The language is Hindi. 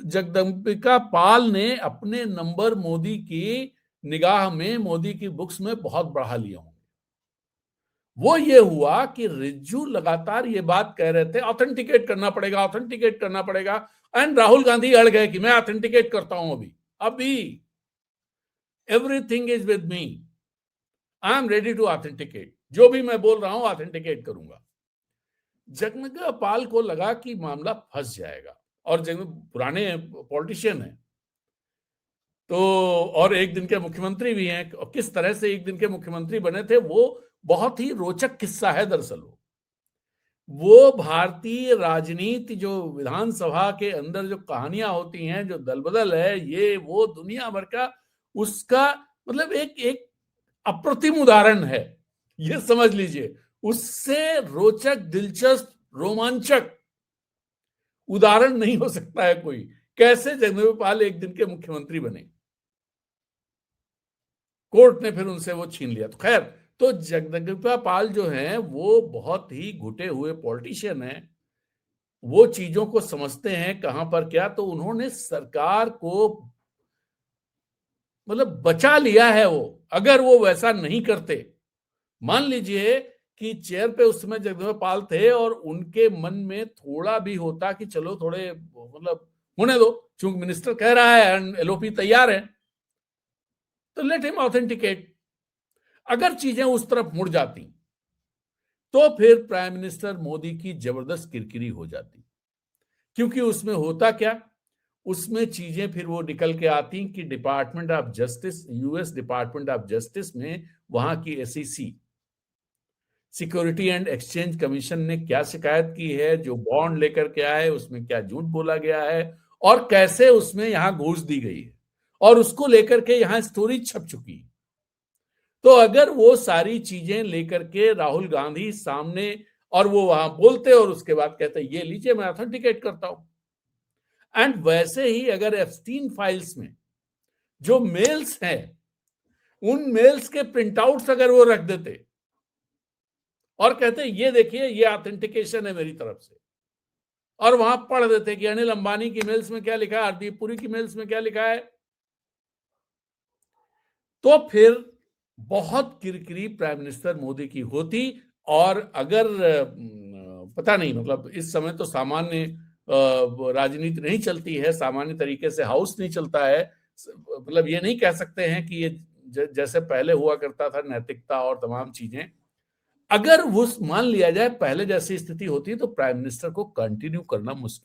जगदम्बिका पाल ने अपने नंबर मोदी की निगाह में, मोदी की बुक्स में बहुत बढ़ा लिए होंगे। वो ये हुआ कि रिज्जू लगातार ये बात कह रहे थे, ऑथेंटिकेट करना पड़ेगा, ऑथेंटिकेट करना पड़ेगा, एंड राहुल गांधी अड़ गए कि मैं ऑथेंटिकेट करता हूं अभी everything is with me, I am ready to authenticate, जो भी मैं बोल रहा हूं ऑथेंटिकेट करूंगा। जगदम्बिका पाल को लगा कि मामला फंस जाएगा, और पुराने पॉलिटिशियन हैं तो, और एक दिन के मुख्यमंत्री भी हैं, और किस तरह से एक दिन के मुख्यमंत्री बने थे वो बहुत ही रोचक किस्सा है। दरअसल वो भारतीय राजनीति, जो विधानसभा के अंदर जो कहानियां होती हैं, जो दल बदल है, ये वो दुनिया भर का उसका मतलब एक एक अप्रतिम उदाहरण है, ये समझ लीजिए। उससे रोचक, दिलचस्प, रोमांचक उदाहरण नहीं हो सकता है कोई, कैसे जगदम्बिका पाल एक दिन के मुख्यमंत्री बने। कोर्ट ने फिर उनसे वो छीन लिया। तो खैर, तो जगदम्बिका पाल जो हैं वो बहुत ही घुटे हुए पॉलिटिशियन हैं, वो चीजों को समझते हैं कहां पर क्या। तो उन्होंने सरकार को मतलब बचा लिया है। वो अगर वो वैसा नहीं करते, मान लीजिए कि चेयर पे उस समय जगदम्बिका पाल थे और उनके मन में थोड़ा भी होता कि चलो थोड़े मतलब होने दो, चूंकि मिनिस्टर कह रहा है एंड एलओपी तैयार है, तो लेट हिम ऑथेंटिकेट। अगर चीजें उस तरफ मुड़ जाती तो फिर प्राइम मिनिस्टर मोदी की जबरदस्त किरकिरी हो जाती, क्योंकि उसमें होता क्या, उसमें चीजें फिर वो निकल के आती कि department of justice, US department of justice में वहां की SEC, security and exchange commission ने क्या शिकायत की है, जो बॉन्ड लेकर के आए उसमें क्या झूठ बोला गया है, और कैसे उसमें यहां घूस दी गई है, और उसको लेकर के यहां स्टोरी छप चुकी है। तो अगर वो सारी चीजें लेकर के राहुल गांधी सामने, और वो वहां बोलते और उसके बाद कहते ये लीजिए मैं ऑथेंटिकेट करता हूं, एंड वैसे ही अगर एप्स्टीन फाइल्स में जो मेल्स हैं, उन मेल्स के प्रिंटआउट्स अगर वो रख देते और कहते ये देखिए ये ऑथेंटिकेशन है मेरी तरफ से, और वहां पढ़ देते कि अनिल अंबानी की मेल्स में क्या लिखा है, हरदीप पुरी की मेल्स में क्या लिखा है, तो फिर बहुत किरकिरी प्राइम मिनिस्टर मोदी की होती। और अगर पता नहीं, मतलब इस समय तो सामान्य राजनीति नहीं चलती है, सामान्य तरीके से हाउस नहीं चलता है, मतलब ये नहीं कह सकते हैं कि ये जैसे पहले हुआ करता था नैतिकता और तमाम चीजें, अगर वो मान लिया जाए पहले जैसी स्थिति होती तो प्राइम मिनिस्टर को कंटिन्यू करना मुश्किल